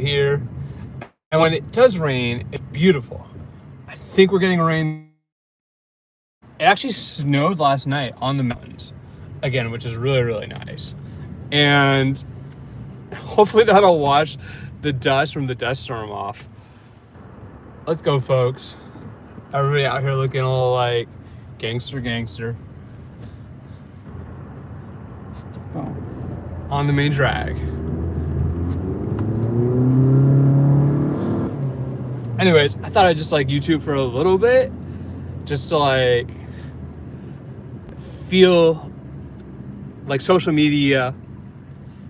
here. And when it does rain, it's beautiful. I think we're getting rain. It actually snowed last night on the mountains again, which is really, really nice. And hopefully that'll wash the dust from the dust storm off. Let's go, folks. Everybody out here looking a little like gangster. Oh. On the main drag. Anyways, I thought I'd just like YouTube for a little bit, just to like feel like social media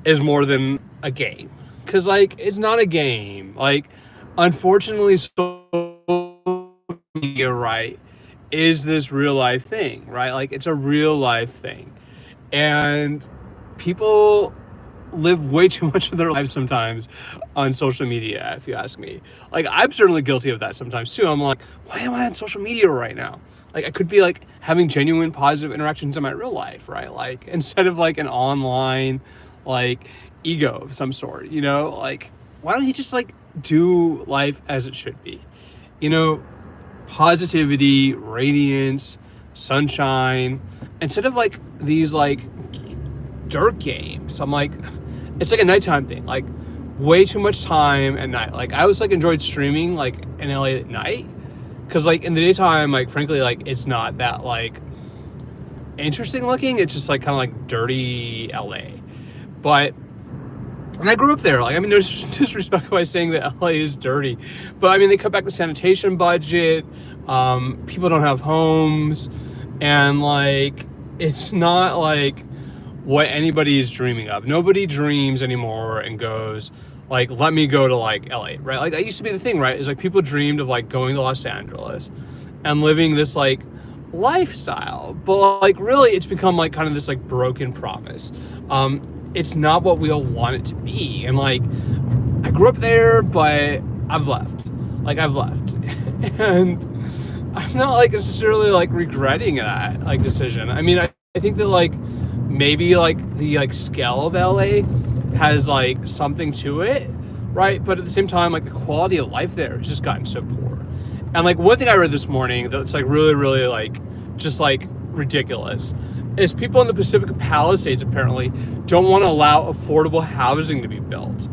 is more than a game. Cause like it's not a game. Like, unfortunately, social media, right, is this real life thing, right? Like it's a real life thing. And people live way too much of their lives sometimes on social media, if you ask me. Like, I'm certainly guilty of that sometimes too. I'm like, why am I on social media right now? Like, I could be like having genuine positive interactions in my real life, right? Like, instead of like an online like ego of some sort, you know? Like, why don't you just like do life as it should be? You know, positivity, radiance, sunshine, instead of like these like dirt games. I'm like, it's like a nighttime thing, like way too much time at night. Like, I always like enjoyed streaming like in LA at night, because like in the daytime, like frankly, like it's not that like interesting looking. It's just like kind of like dirty LA. But and I grew up there. Like, I mean, there's disrespect by saying that LA is dirty, but I mean, they cut back the sanitation budget. People don't have homes, and like it's not like what anybody is dreaming of. Nobody dreams anymore and goes like, let me go to like LA, right? Like, that used to be the thing, right? Is like people dreamed of like going to Los Angeles and living this like lifestyle, but like really it's become like kind of this like broken promise. It's not what we all want it to be. And like, I grew up there, but I've left. Like, I've left. And I'm not like necessarily like regretting that like decision. I mean, I think that like maybe like the like scale of LA has like something to it, right? But at the same time, like the quality of life there has just gotten so poor. And like one thing I read this morning that's like really, really like just like ridiculous is people in the Pacific Palisades apparently don't want to allow affordable housing to be built.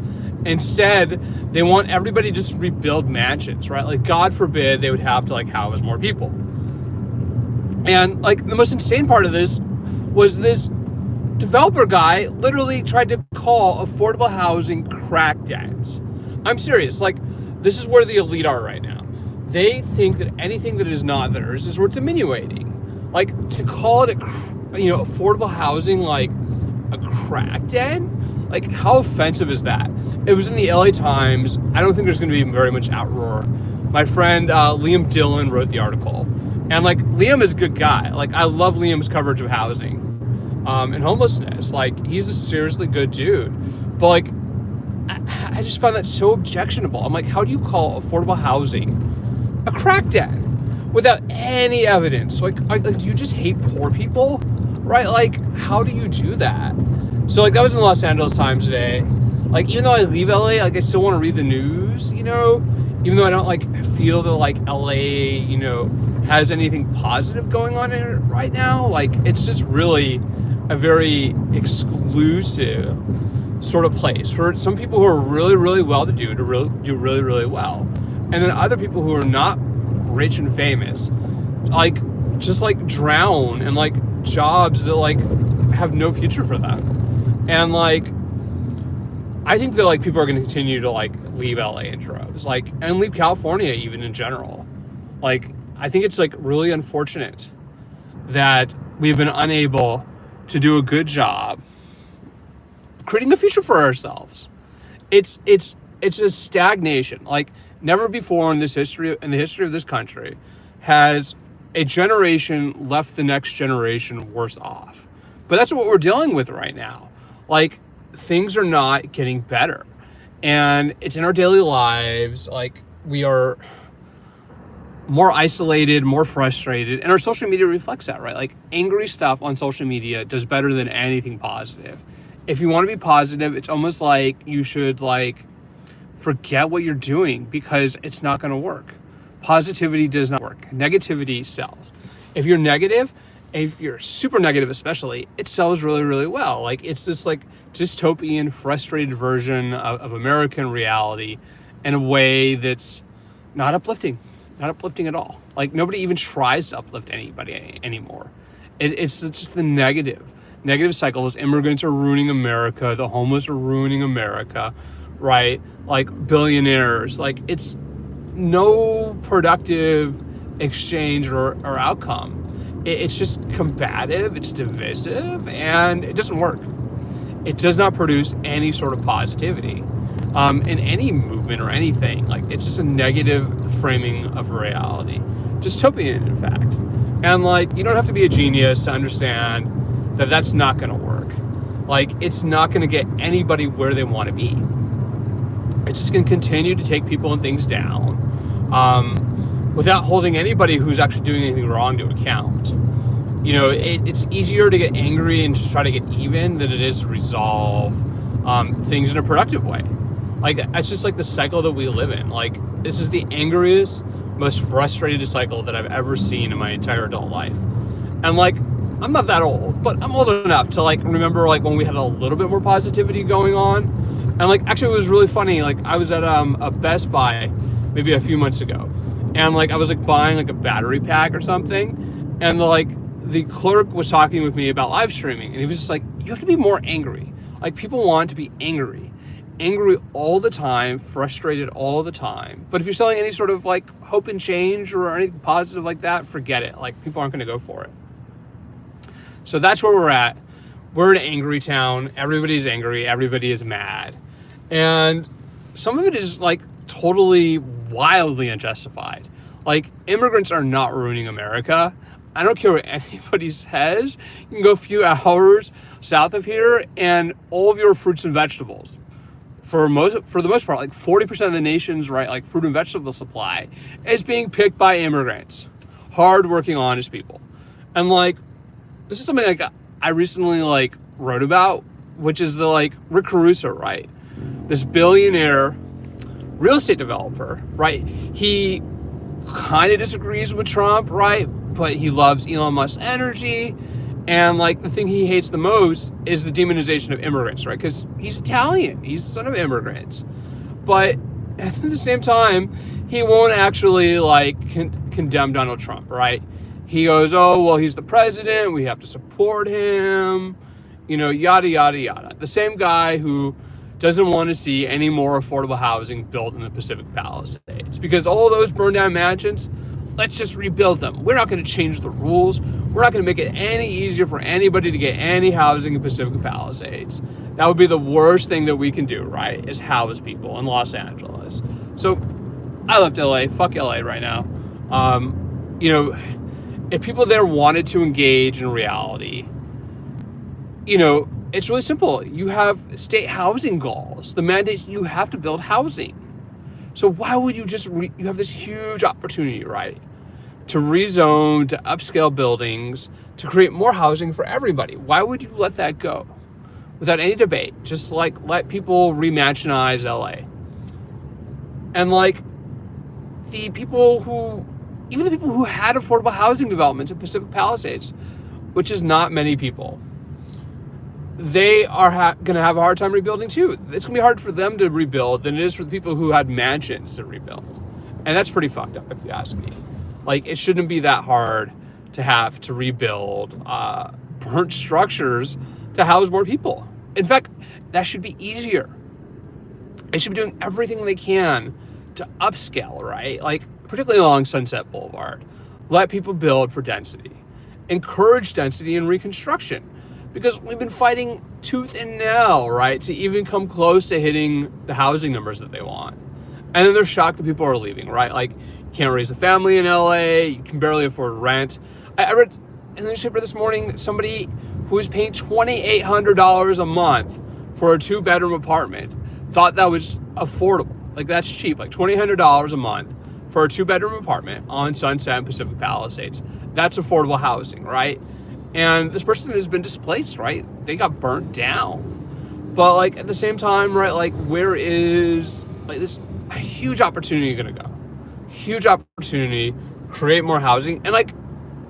Instead, they want everybody to just rebuild mansions, right? Like, God forbid they would have to like house more people. And like the most insane part of this was this developer guy literally tried to call affordable housing crack dens. I'm serious. Like, this is where the elite are right now. They think that anything that is not theirs is worth diminuting. Like, to call it affordable housing like a crack den, like how offensive is that? It was in the LA Times. I don't think there's going to be very much outroar. My friend Liam Dillon wrote the article, and like Liam is a good guy. Like, I love Liam's coverage of housing and homelessness. Like, he's a seriously good dude, but like I just find that so objectionable. I'm like, how do you call affordable housing a crack den without any evidence? Like do you just hate poor people, right? Like, how do you do that? So like, that was in the Los Angeles Times today. Like, even though I leave LA, like I still want to read the news, you know, even though I don't like feel that like LA, you know, has anything positive going on in it right now. Like, it's just really a very exclusive sort of place for some people who are really, really well-to-do to do really, really well. And then other people who are not rich and famous, like, just like drown in like jobs that like have no future for them. And like, I think that like people are going to continue to like leave LA in droves, like, and leave California even in general. Like, I think it's like really unfortunate that we've been unable to do a good job creating a future for ourselves. It's a stagnation. Like, never before in the history of this country has a generation left the next generation worse off. But that's what we're dealing with right now. Like, things are not getting better, and it's in our daily lives. Like, we are more isolated, more frustrated, and our social media reflects that, right? Like, angry stuff on social media does better than anything positive. If you want to be positive, it's almost like you should like forget what you're doing because it's not going to work. Positivity does not work. Negativity sells. If you're negative, if you're super negative especially, it sells really, really well. Like it's this like dystopian, frustrated version of American reality in a way that's not uplifting at all. Like nobody even tries to uplift anybody anymore. It's just the negative cycles. Immigrants are ruining America. The homeless are ruining America, right? Like billionaires. Like it's no productive exchange or outcome. It's just combative, it's divisive, and it doesn't work. It does not produce any sort of positivity in any movement or anything. Like it's just a negative framing of reality. Dystopian, in fact. And like, you don't have to be a genius to understand that that's not going to work. Like it's not going to get anybody where they want to be. It's just going to continue to take people and things down without holding anybody who's actually doing anything wrong to account. You know, it's easier to get angry and to try to get even than it is to resolve things in a productive way. Like, it's just like the cycle that we live in. Like, this is the angriest, most frustrated cycle that I've ever seen in my entire adult life. And like, I'm not that old, but I'm old enough to like remember like when we had a little bit more positivity going on. And like, actually it was really funny. Like I was at a Best Buy maybe a few months ago. And like, I was like buying like a battery pack or something. And the clerk was talking with me about live streaming. And he was just like, you have to be more angry. Like people want to be angry all the time, frustrated all the time. But if you're selling any sort of like hope and change or anything positive like that, forget it. Like people aren't going to go for it. So that's where we're at. We're in an angry town. Everybody's angry. Everybody is mad. And some of it is like totally wildly unjustified. Like immigrants are not ruining America. I don't care what anybody says. You can go a few hours south of here and all of your fruits and vegetables, for the most part, like 40% of the nation's like fruit and vegetable supply is being picked by immigrants, hardworking, honest people. And like, this is something like I recently like wrote about, which is the like Rick Caruso, right? This billionaire real estate developer, right? He kind of disagrees with Trump, right? But he loves Elon Musk's energy. And like the thing he hates the most is the demonization of immigrants, right? Because he's Italian, he's the son of immigrants. But at the same time, he won't actually like condemn Donald Trump, right? He goes, oh, well, he's the president, we have to support him, you know, yada, yada, yada. The same guy who doesn't want to see any more affordable housing built in the Pacific Palisades. Because all those burned down mansions, let's just rebuild them. We're not going to change the rules. We're not going to make it any easier for anybody to get any housing in Pacific Palisades. That would be the worst thing that we can do, right? Is house people in Los Angeles. So I left LA. Fuck LA right now. You know, if people there wanted to engage in reality, you know, it's really simple. You have state housing goals. The mandate, you have to build housing. So why would you just, you have this huge opportunity, right? To rezone, to upscale buildings, to create more housing for everybody. Why would you let that go? Without any debate, just like let people remansionize LA. And like even the people who had affordable housing developments in Pacific Palisades, which is not many people, they are going to have a hard time rebuilding too. It's going to be hard for them to rebuild than it is for the people who had mansions to rebuild. And that's pretty fucked up if you ask me. Like, it shouldn't be that hard to have to rebuild burnt structures to house more people. In fact, that should be easier. They should be doing everything they can to upscale, right? Like, particularly along Sunset Boulevard. Let people build for density. Encourage density and reconstruction. Because we've been fighting tooth and nail, right, to even come close to hitting the housing numbers that they want. And then they're shocked that people are leaving, right? Like, you can't raise a family in LA, you can barely afford rent. I read in the newspaper this morning that somebody who was paying $2,800 a month for a 2-bedroom apartment thought that was affordable. Like, that's cheap, like $2,800 a month for a 2-bedroom apartment on Sunset and Pacific Palisades. That's affordable housing, right? And this person has been displaced, right? They got burnt down. But like at the same time, right, like where is like this a huge opportunity gonna go. Huge opportunity, create more housing. And like,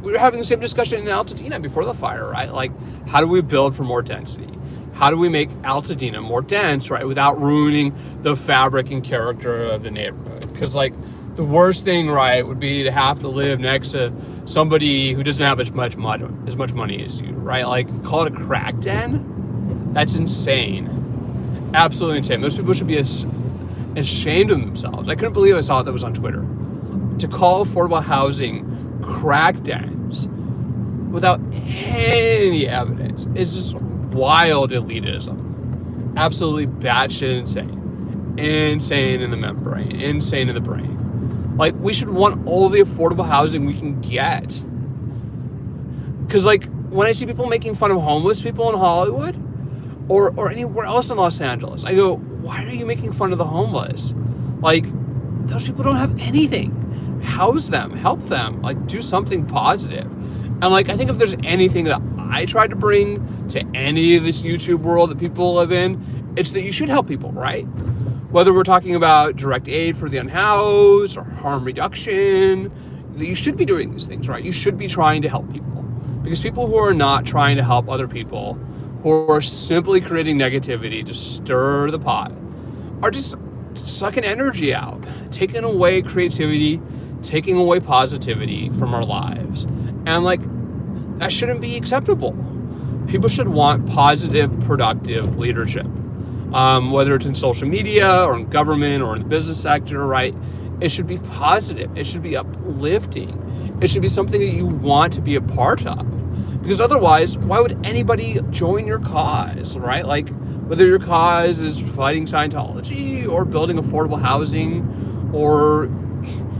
we were having the same discussion in Altadena before the fire, right? Like, how do we build for more density? How do we make Altadena more dense, right? Without ruining the fabric and character of the neighborhood. Because like, the worst thing, right, would be to have to live next to somebody who doesn't have as much money as you, right? Like, call it a crack den? That's insane. Absolutely insane. Most people should be ashamed of themselves. I couldn't believe I saw that was on Twitter. To call affordable housing crack dens without any evidence is just wild elitism. Absolutely batshit insane. Insane in the membrane. Insane in the brain. Like, we should want all the affordable housing we can get. Because, like, when I see people making fun of homeless people in Hollywood or anywhere else in Los Angeles, I go, why are you making fun of the homeless? Like, those people don't have anything. House them, help them, like, do something positive. And like, I think if there's anything that I tried to bring to any of this YouTube world that people live in, it's that you should help people, right? Whether we're talking about direct aid for the unhoused or harm reduction, you should be doing these things, right? You should be trying to help people. Because people who are not trying to help other people, who are simply creating negativity to stir the pot, are just sucking energy out, taking away creativity, taking away positivity from our lives. And like, that shouldn't be acceptable. People should want positive, productive leadership. Whether it's in social media or in government or in the business sector, right? It should be positive. It should be uplifting. It should be something that you want to be a part of. Because otherwise, why would anybody join your cause, right? Like, whether your cause is fighting Scientology or building affordable housing or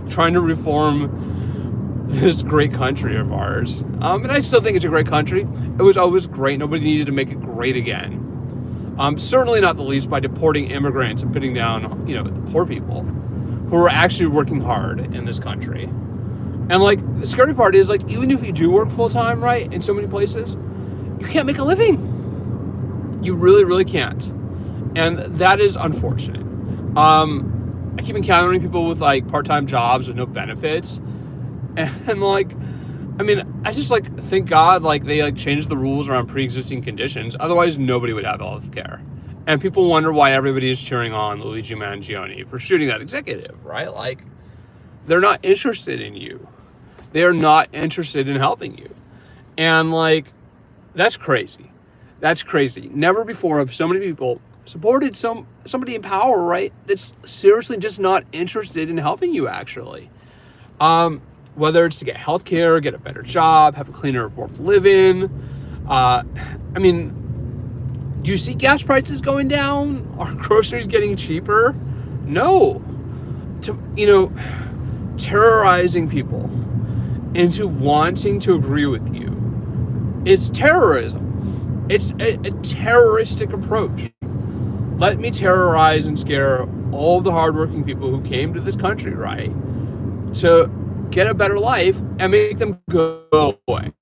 trying to reform this great country of ours. And I still think it's a great country. It was always great. Nobody needed to make it great again. Certainly not the least by deporting immigrants and putting down, the poor people who are actually working hard in this country. And like, the scary part is, like, even if you do work full time, right, in so many places, you can't make a living. You really, really can't. And that is unfortunate. I keep encountering people with like part-time jobs with no benefits. And like, I mean, I just like, thank God, like, they like changed the rules around pre-existing conditions. Otherwise, nobody would have health care. And people wonder why everybody is cheering on Luigi Mangione for shooting that executive, right? Like, they're not interested in you. They are not interested in helping you. And like, that's crazy. That's crazy. Never before have so many people supported somebody in power, right, that's seriously just not interested in helping you, actually. Whether it's to get health care, get a better job, have a cleaner, more to live in. I mean, do you see gas prices going down? Are groceries getting cheaper? No. Terrorizing people into wanting to agree with you, it's terrorism. It's a terroristic approach. Let me terrorize and scare all the hardworking people who came to this country, right, to get a better life and make them go away.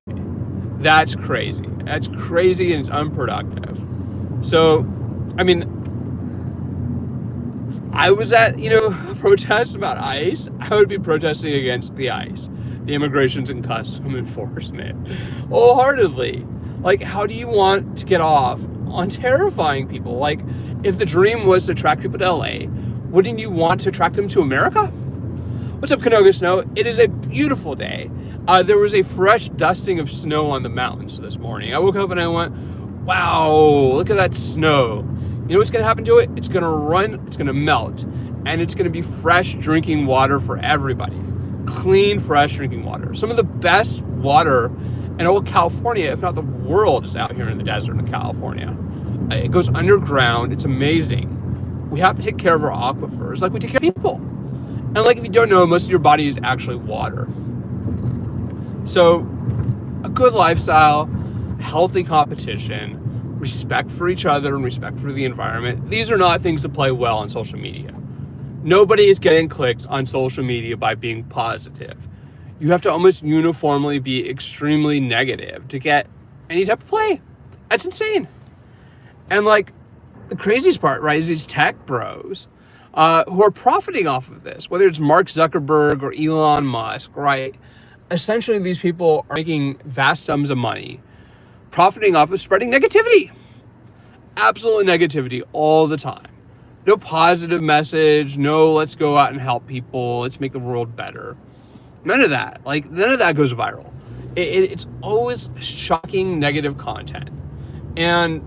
That's crazy. That's crazy and it's unproductive. So, I mean, if I was at, a protest about ICE, I would be protesting against the ICE, the Immigration and Customs Enforcement, wholeheartedly. Like, how do you want to get off on terrifying people? Like, if the dream was to attract people to LA, wouldn't you want to attract them to America? What's up, Canoga Snow? It is a beautiful day. There was a fresh dusting of snow on the mountains this morning. I woke up and I went, wow, look at that snow. You know what's going to happen to it? It's going to run, it's going to melt, and it's going to be fresh drinking water for everybody. Clean, fresh drinking water. Some of the best water in all California, if not the world, is out here in the desert of California. It goes underground. It's amazing. We have to take care of our aquifers like we take care of people. And like, if you don't know, most of your body is actually water. So a good lifestyle, healthy competition, respect for each other and respect for the environment. These are not things that play well on social media. Nobody is getting clicks on social media by being positive. You have to almost uniformly be extremely negative to get any type of play. That's insane. And like, the craziest part, right, is these tech bros who are profiting off of this, whether it's Mark Zuckerberg or Elon Musk, right? Essentially, these people are making vast sums of money, profiting off of spreading negativity. Absolute negativity all the time. No positive message, no let's go out and help people, let's make the world better. None of that. Like, none of that goes viral. It's always shocking negative content. And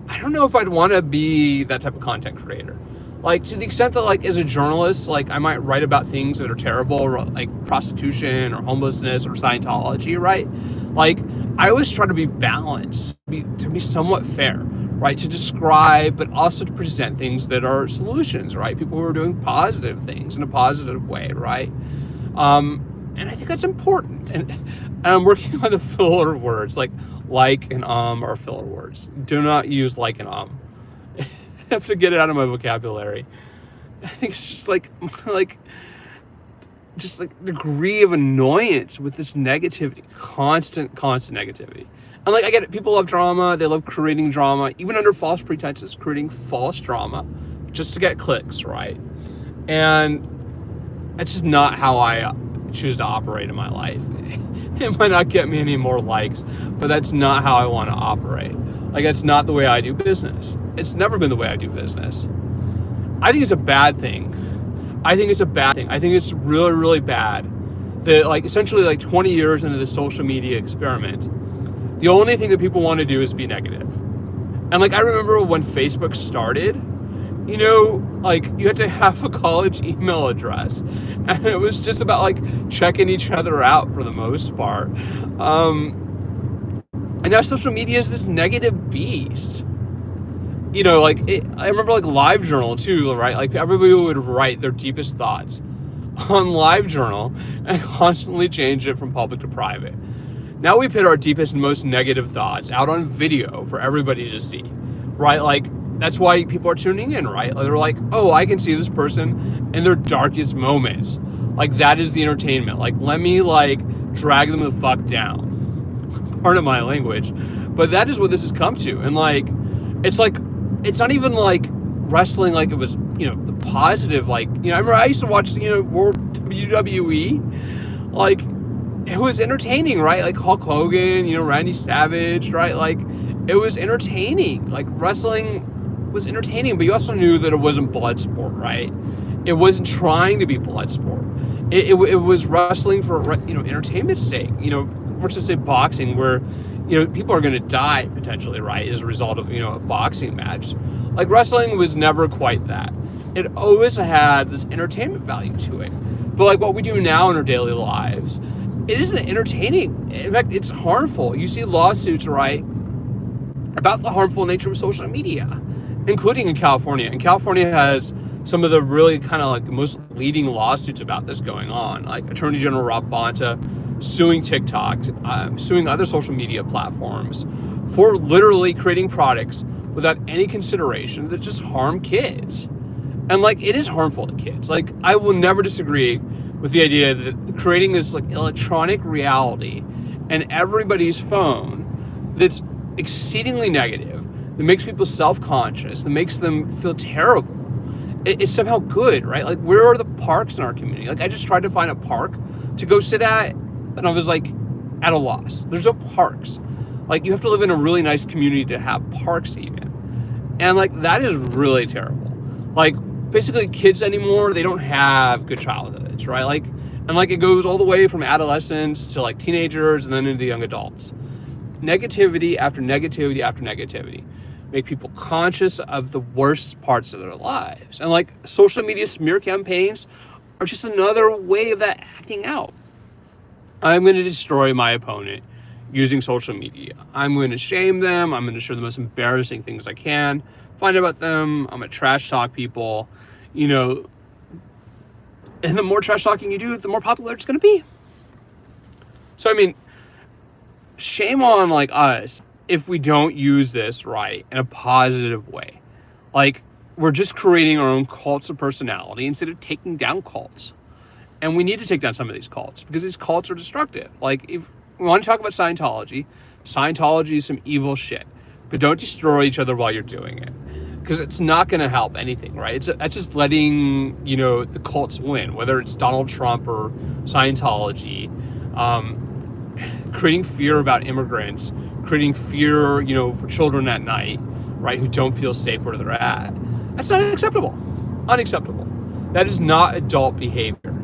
I don't know if I'd want to be that type of content creator. Like, to the extent that, like, as a journalist, like, I might write about things that are terrible, like prostitution or homelessness or Scientology, right? Like, I always try to be balanced, to be somewhat fair, right? To describe, but also to present things that are solutions, right? People who are doing positive things in a positive way, right? And I think that's important. And I'm working on the filler words, like and are filler words. Do not use like and I have to get it out of my vocabulary. I think it's just like degree of annoyance with this negativity, constant negativity. And like, I get it, people love drama, they love creating drama, even under false pretenses, creating false drama just to get clicks, right? And it's just not how I choose to operate in my life. It might not get me any more likes, but that's not how I want to operate. Like, that's not the way I do business. It's never been the way I do business. I think it's a bad thing. I think it's really, really bad that, like, essentially, like, 20 years into the social media experiment, the only thing that people want to do is be negative. And, like, I remember when Facebook started, you know, like, you had to have a college email address, and it was just about, like, checking each other out for the most part. And now social media is this negative beast. You know, like, I remember, like, LiveJournal too, right? Like, everybody would write their deepest thoughts on LiveJournal and constantly change it from public to private. Now we put our deepest and most negative thoughts out on video for everybody to see, right? Like, that's why people are tuning in, right? They're like, oh, I can see this person in their darkest moments. Like, that is the entertainment. Like, let me, like, drag them the fuck down. Part of my language. But that is what this has come to. And, like, it's not even like wrestling like it was, you know, the positive, like, you know, I remember I used to watch, you know, WWE. Like, it was entertaining, right? Like Hulk Hogan, you know, Randy Savage, right? Like, it was entertaining. Like, wrestling was entertaining, but you also knew that it wasn't blood sport, right? It wasn't trying to be blood sport. It was wrestling for, you know, entertainment's sake, you know, versus say boxing where, you know, people are going to die potentially, right, as a result of, you know, a boxing match. Like, wrestling was never quite that. It always had this entertainment value to it. But like what we do now in our daily lives, it isn't entertaining. In fact, it's harmful. You see lawsuits, right, about the harmful nature of social media, including in California. And California has some of the really kind of like most leading lawsuits about this going on. Like Attorney General Rob Bonta suing TikTok, suing other social media platforms for literally creating products without any consideration that just harm kids. And like, it is harmful to kids. Like, I will never disagree with the idea that creating this like electronic reality in everybody's phone that's exceedingly negative, that makes people self-conscious, that makes them feel terrible, it's somehow good, right? Like, where are the parks in our community? Like, I just tried to find a park to go sit at, and I was like at a loss. There's no parks. Like, you have to live in a really nice community to have parks even. And like, that is really terrible. Like, basically kids anymore, they don't have good childhoods, right? Like, and like, it goes all the way from adolescence to like teenagers and then into young adults. Negativity after negativity after negativity make people conscious of the worst parts of their lives. And like, social media smear campaigns are just another way of that acting out. I'm going to destroy my opponent using social media. I'm going to shame them. I'm going to share the most embarrassing things I can find about them. I'm going to trash talk people, you know, and the more trash talking you do, the more popular it's going to be. So, I mean, shame on like us if we don't use this right in a positive way. Like, we're just creating our own cults of personality instead of taking down cults. And we need to take down some of these cults because these cults are destructive. Like, if we want to talk about Scientology, Scientology is some evil shit, but don't destroy each other while you're doing it. because it's not going to help anything, right? That's just letting, the cults win, whether it's Donald Trump or Scientology, creating fear about immigrants, creating fear, for children at night, right, who don't feel safe where they're at. That's not acceptable. Unacceptable. That is not adult behavior.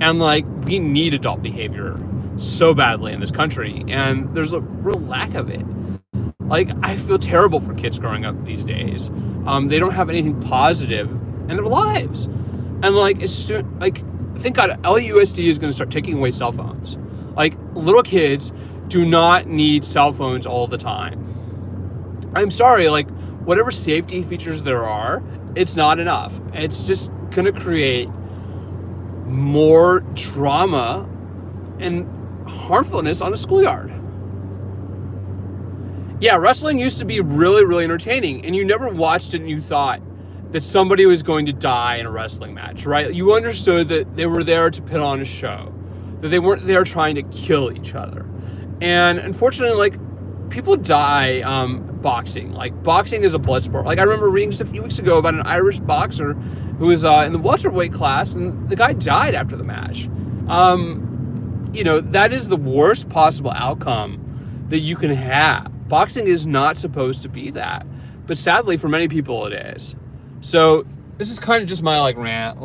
And we need adult behavior so badly in this country, and there's a real lack of it. I feel terrible for kids growing up these days. They don't have anything positive in their lives. And thank God LAUSD is going to start taking away cell phones. Little kids do not need cell phones all the time. I'm sorry, whatever safety features there are, it's not enough. It's just going to create more drama and harmfulness on a schoolyard. Yeah, wrestling used to be really, really entertaining, and you never watched it and you thought that somebody was going to die in a wrestling match, right? You understood that they were there to put on a show, that they weren't there trying to kill each other. And unfortunately, people die boxing. Boxing is a blood sport. I remember reading just a few weeks ago about an Irish boxer who was in the welterweight class, and the guy died after the match. That is the worst possible outcome that you can have. Boxing is not supposed to be that, but sadly for many people it is. So this is kind of just my rant.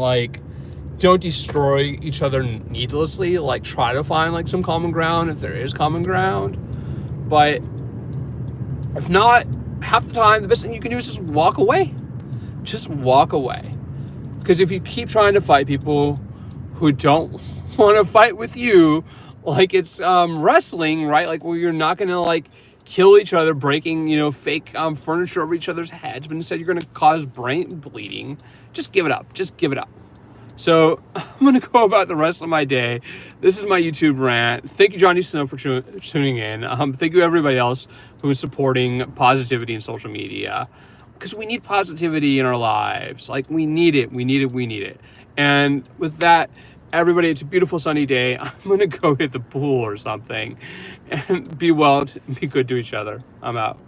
Don't destroy each other needlessly. Try to find some common ground if there is common ground. But if not, half the time the best thing you can do is just walk away. Just walk away. Because if you keep trying to fight people who don't want to fight with you, it's wrestling, right? Where you're not gonna kill each other, breaking fake furniture over each other's heads, but instead you're gonna cause brain bleeding. Just give it up. Just give it up. So I'm gonna go about the rest of my day. This is my YouTube rant. Thank you, Johnny Snow, for tuning in. Thank you everybody else who is supporting positivity in social media, because we need positivity in our lives. We need it. We need it. We need it. And with that, everybody, it's a beautiful sunny day. I'm going to go hit the pool or something, and be well, be good to each other. I'm out.